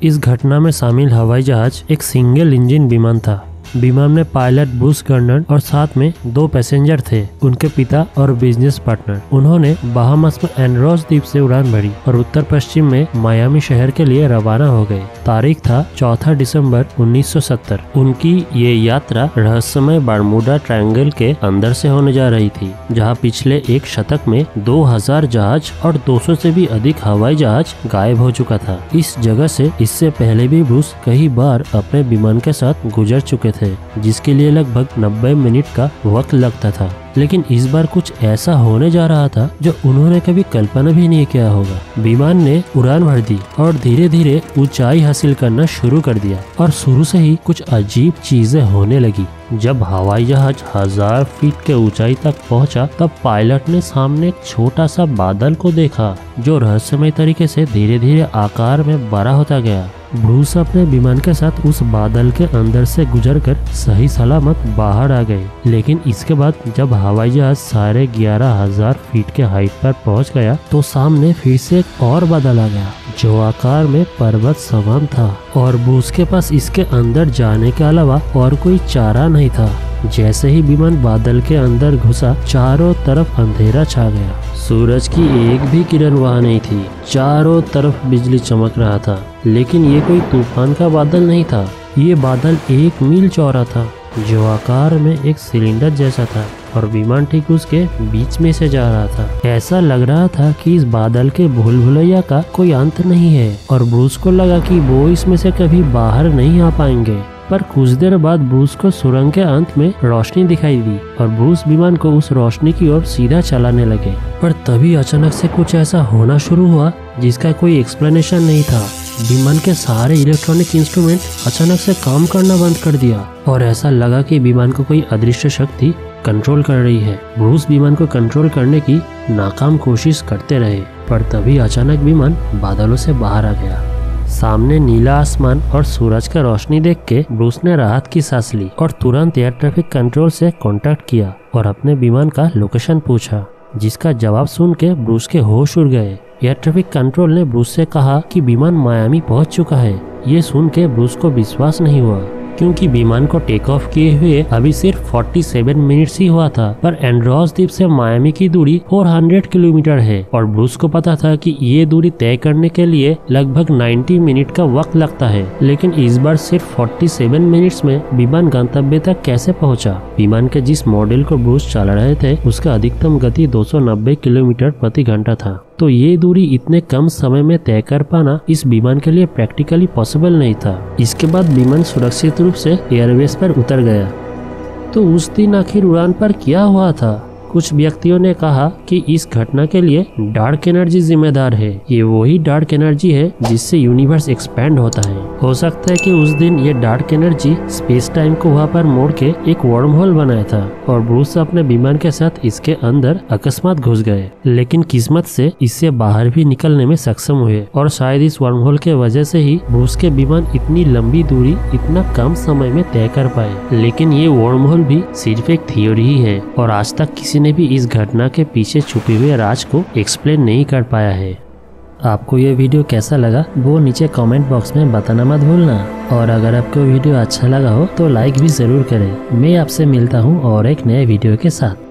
इस घटना में शामिल हवाई जहाज एक सिंगल इंजन विमान था। विमान में पायलट ब्रूस गर्नर और साथ में 2 पैसेंजर थे, उनके पिता और बिजनेस पार्टनर। उन्होंने बहामास में एंड्रोस द्वीप से उड़ान भरी और उत्तर पश्चिम में मायामी शहर के लिए रवाना हो गए। तारीख था 4 दिसंबर 1970। उनकी ये यात्रा रहस्यमय बरमूडा ट्रायंगल के अंदर से होने जा रही थी, जहाँ पिछले एक शतक में 2000 जहाज और 200 से भी अधिक हवाई जहाज गायब हो चुका था। इस जगह से इससे पहले भी ब्रूस कई बार अपने विमान के साथ गुजर चुके थे, जिसके लिए लगभग 90 मिनट का वक्त लगता था। लेकिन इस बार कुछ ऐसा होने जा रहा था जो उन्होंने कभी कल्पना भी नहीं किया होगा। विमान ने उड़ान भर दी और धीरे धीरे ऊंचाई हासिल करना शुरू कर दिया और शुरू से ही कुछ अजीब चीजें होने लगी। जब हवाई जहाज 1000 फीट के ऊंचाई तक पहुंचा, तब पायलट ने सामने एक छोटा सा बादल को देखा जो रहस्यमय तरीके से धीरे धीरे आकार में बड़ा होता गया। ब्रूस अपने विमान के साथ उस बादल के अंदर से गुजरकर सही सलामत बाहर आ गए। लेकिन इसके बाद जब हवाई जहाज 11,500 फीट के हाइट पर पहुंच गया, तो सामने फिर से एक और बादल आ गया जो आकार में पर्वत समान था और ब्रूस के पास इसके अंदर जाने के अलावा और कोई चारा नहीं था। जैसे ही विमान बादल के अंदर घुसा, चारों तरफ अंधेरा छा गया। सूरज की एक भी किरण वहाँ नहीं थी। चारों तरफ बिजली चमक रहा था, लेकिन ये कोई तूफान का बादल नहीं था। ये बादल 1 मील चौड़ा था, जो आकार में एक सिलेंडर जैसा था और विमान ठीक उसके बीच में से जा रहा था। ऐसा लग रहा था कि इस बादल के भूल भुलैया का कोई अंत नहीं है और ब्रूस को लगा कि वो इसमें से कभी बाहर नहीं आ पाएंगे। पर कुछ देर बाद ब्रूस को सुरंग के अंत में रोशनी दिखाई दी और ब्रूस विमान को उस रोशनी की ओर सीधा चलाने लगे। पर तभी अचानक से कुछ ऐसा होना शुरू हुआ जिसका कोई एक्सप्लेनेशन नहीं था। विमान के सारे इलेक्ट्रॉनिक इंस्ट्रूमेंट अचानक से काम करना बंद कर दिया और ऐसा लगा कि विमान को कोई अदृश्य शक्ति कंट्रोल कर रही है। ब्रूस विमान को कंट्रोल करने की नाकाम कोशिश करते रहे, पर तभी अचानक विमान बादलों से बाहर आ गया। सामने नीला आसमान और सूरज का रोशनी देख के ब्रूस ने राहत की सांस ली और तुरंत एयर ट्रैफिक कंट्रोल से कांटेक्ट किया और अपने विमान का लोकेशन पूछा, जिसका जवाब सुन के ब्रूस के होश उड़ गए। एयर ट्रैफिक कंट्रोल ने ब्रूस से कहा कि विमान मायामी पहुंच चुका है। ये सुन के ब्रूस को विश्वास नहीं हुआ, क्योंकि विमान को टेक ऑफ किए हुए अभी सिर्फ 47 मिनट्स ही हुआ था। पर एंड्रोस द्वीप से मायामी की दूरी 400 किलोमीटर है और ब्रूस को पता था कि ये दूरी तय करने के लिए लगभग 90 मिनट का वक्त लगता है। लेकिन इस बार सिर्फ 47 मिनट्स में विमान गंतव्य तक कैसे पहुंचा? विमान के जिस मॉडल को ब्रूस चला रहे थे, उसका अधिकतम गति 290 किलोमीटर प्रति घंटा था। तो ये दूरी इतने कम समय में तय कर पाना इस विमान के लिए प्रैक्टिकली पॉसिबल नहीं था। इसके बाद विमान सुरक्षित रूप से एयरबेस पर उतर गया। तो उस दिन आखिर उड़ान पर क्या हुआ था? कुछ व्यक्तियों ने कहा कि इस घटना के लिए डार्क एनर्जी जिम्मेदार है। ये वही डार्क एनर्जी है जिससे यूनिवर्स एक्सपैंड होता है। हो सकता है कि उस दिन ये डार्क एनर्जी स्पेस टाइम को वहाँ पर मोड़ के एक वर्म होल बनाया था और ब्रूस अपने विमान के साथ इसके अंदर अकस्मात घुस गए। लेकिन किस्मत से इससे बाहर भी निकलने में सक्षम हुए और शायद इस वर्म होल के वजह से ही ब्रूस के विमान इतनी लंबी दूरी इतना कम समय में तय कर पाए। लेकिन ये वर्म होल भी सिर्फ एक थियोरी ही है और आज तक किसी ने भी इस घटना के पीछे छुपे हुए राज को एक्सप्लेन नहीं कर पाया है। आपको ये वीडियो कैसा लगा वो नीचे कमेंट बॉक्स में बताना मत भूलना, और अगर आपको वीडियो अच्छा लगा हो तो लाइक भी जरूर करें। मैं आपसे मिलता हूँ और एक नए वीडियो के साथ।